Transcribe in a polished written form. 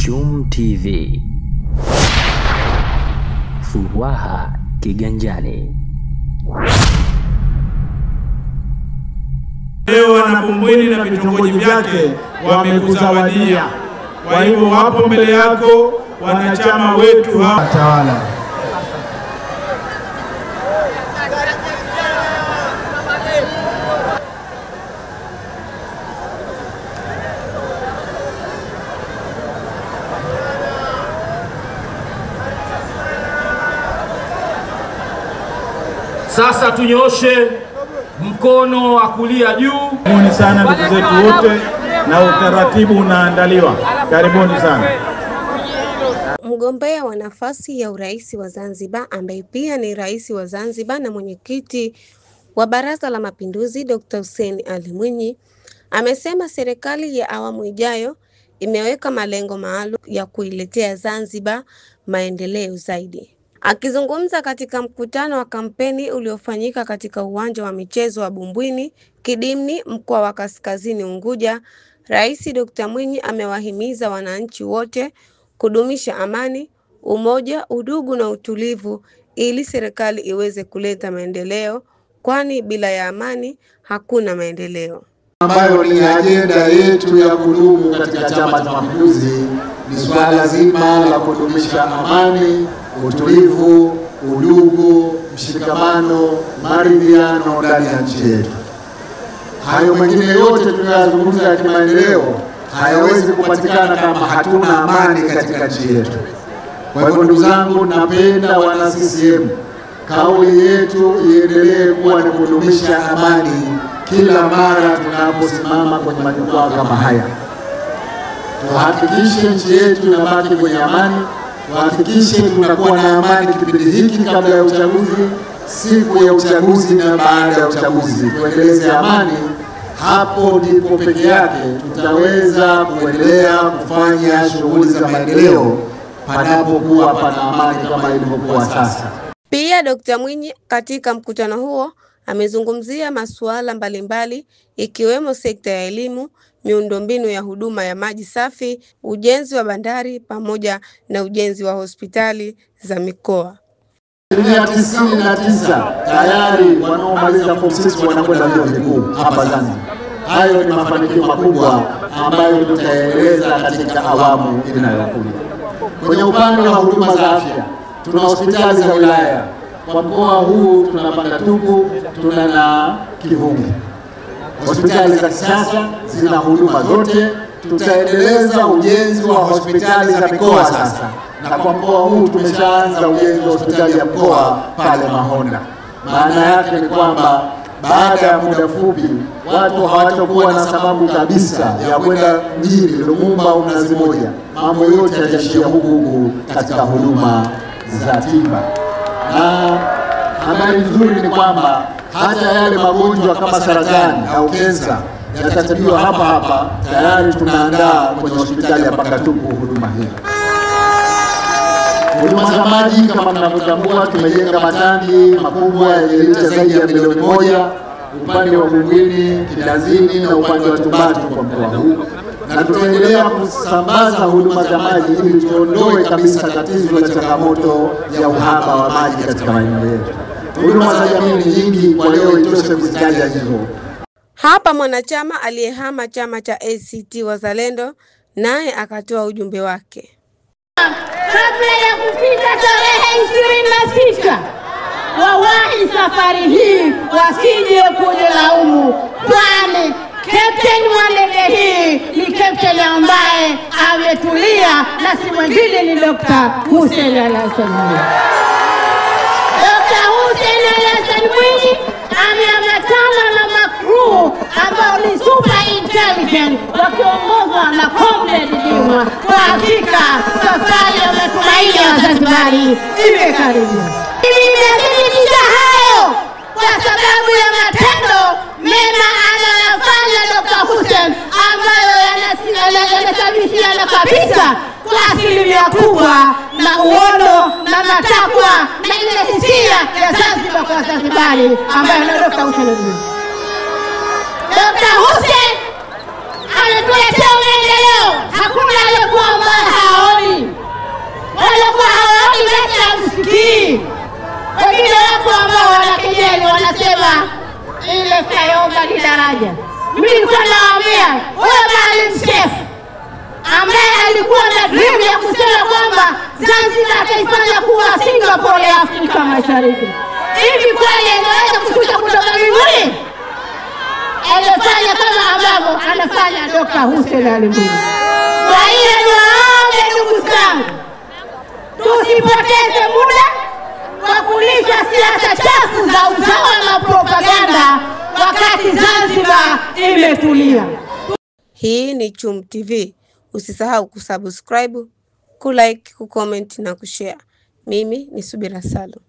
Chum TV. Furaha kiganjani. Leo Wanabumbwini na vitongoji vyake wamekuzawadia. Kwa hivyo wapo mbele yako wanachama wetu hawa tawala. Sasa tunyoshe mkono wa kulia juu. Karibuni sana ndugu zetu wote, na utaratibu unaandaliwa. Karibuni sana. Mgombea wa nafasi ya urais wa Zanzibar ambaye pia ni rais wa Zanzibar na mwenyekiti wa Baraza la Mapinduzi Dr. Hussein Ali Mwinyi amesema serikali ya awamu ijayo imeweka malengo maalum ya kuiletea Zanzibar maendeleo zaidi. Akizungumza katika mkutano wa kampeni uliofanyika katika uwanja wa michezo wa Bumbwini, Kidimni, mkoa wa Kaskazini Unguja, Rais Dr. Mwinyi amewahimiza wananchi wote kudumisha amani, umoja, udugu na utulivu ili serikali iweze kuleta maendeleo, kwani bila ya amani hakuna maendeleo. Ambayo ni ajenda yetu ya kudumu katika Chama cha Mapinduzi ni swala zima la kudumisha amani, utulivu, udugu, mshikamano, maridhiano ndani ya nchi yetu. Hayo mengine yote tunayozungumza ya kimaendeleo hayawezi kupatikana kama hatuna amani katika nchi yetu. Kwa hivyo ndugu zangu, napenda wana CCM, kauli yetu iendelee kuwa ni kudumisha amani kila mara tunaposimama kwenye majukwaa kama haya. Tuhakikishe nchi yetu inabaki kwenye amani, tuhakikishe tunakuwa na amani kipindi hiki kabla ya uchaguzi, siku ya uchaguzi na baada ya uchaguzi. Tuendeleze amani, hapo ndipo peke yake tutaweza kuendelea kufanya shughuli za maendeleo panapokuwa pana amani kama ilivyokuwa sasa. Pia Dr. Mwinyi katika mkutano huo amezungumzia masuala mbalimbali ikiwemo sekta ya elimu, miundombinu ya huduma ya maji safi, ujenzi wa bandari pamoja na ujenzi wa hospitali za mikoa. 99 tayari wanaomaliza form 6 wanakwenda vyuo vikuu hapa Zanzibar. Hayo ni mafanikio makubwa ambayo tutaeleza katika awamu inayokuja. Kwenye upande wa huduma za afya, tuna hospitali za wilaya. Kwa mkoa huu tuna Pangatuku, tuna na Kivungi. Hospitali za kisasa zina huduma zote. Tutaendeleza ujenzi wa hospitali za mikoa sasa. Na kwa mkoa huu tumeshaanza ujenzi wa hospitali ya mkoa pale Mahonda. Maana yake ni kwamba baada ya muda fupi watu hawatakuwa na sababu kabisa ya kwenda mjini Lumumba au Mnazi Mmoja. Mambo yote yataishia huku katika huduma za tiba. Na habari nzuri ni kwamba hata yale magonjwa kama saratani au kansa yatatibiwa hapa hapa. Tayari tunaandaa kwenye hospitali ya Pangatuku huduma hii. Huduma za maji kama mnavyotambua, tumejenga matangi makubwa yenye lita zaidi ya milioni 1 upande wa Bumbwini, Kidazini na upande wa Tumbatu kwa mkoa huu. Na tutaendelea kusambaza huduma za maji ili tuondoe kabisa tatizo la changamoto ya uhaba wa maji katika maeneo yetu. Huduma za jamii ni nyingi, kwa leo itoshe kuzitaja hizo. Hapa mwanachama aliyehama chama cha ACT Wazalendo naye akatoa ujumbe wake. Kabla ya kufika tarehe 26, wawahi safari hii wasije kujilaumu, kwani captain wa ndege hii ni captain ambaye ametulia na si mwingine ni Dr. Hussein Ali Hassan Mwinyi. Dr. Hussein Ali Hassan Mwinyi ameambatana na makru ambao ni super intelligent wakiongozwa na Comrade Juma. Kwa hakika safari ya matumaini ya Wazanzibari imekaribia. Nimethibitisha hayo kwa sababu ya matendo mema anayofanya Dr. Hussein ambayo yanasababisha kabisa kwa asilimia kubwa na uono na matakwa na ile hisia ya Zanzibar kwa Wazanzibari ambayo na Dr. Hussein. Dr. Hussein anatuletea maendeleo. Hakuna aliyekuwa mbaya alikuwa na dream ya kusema kwamba Zanzibar ataifanya kuwa Singapore ya Afrika Mashariki. Hivi kweli anaweza kushuka kutoka mbinguni? Alifanya kama ambavyo anafanya Dr. Hussein Ali Mwinyi. Kwa hiyo niwaombe ndugu zangu, tusipoteze muda kwa kulisha siasa chafu za usawa na propaganda wakati Zanzibar imetulia. Hii ni Chum TV. Usisahau kusubscribe, kulike, kucomment na kushare. Mimi ni Subira Salo.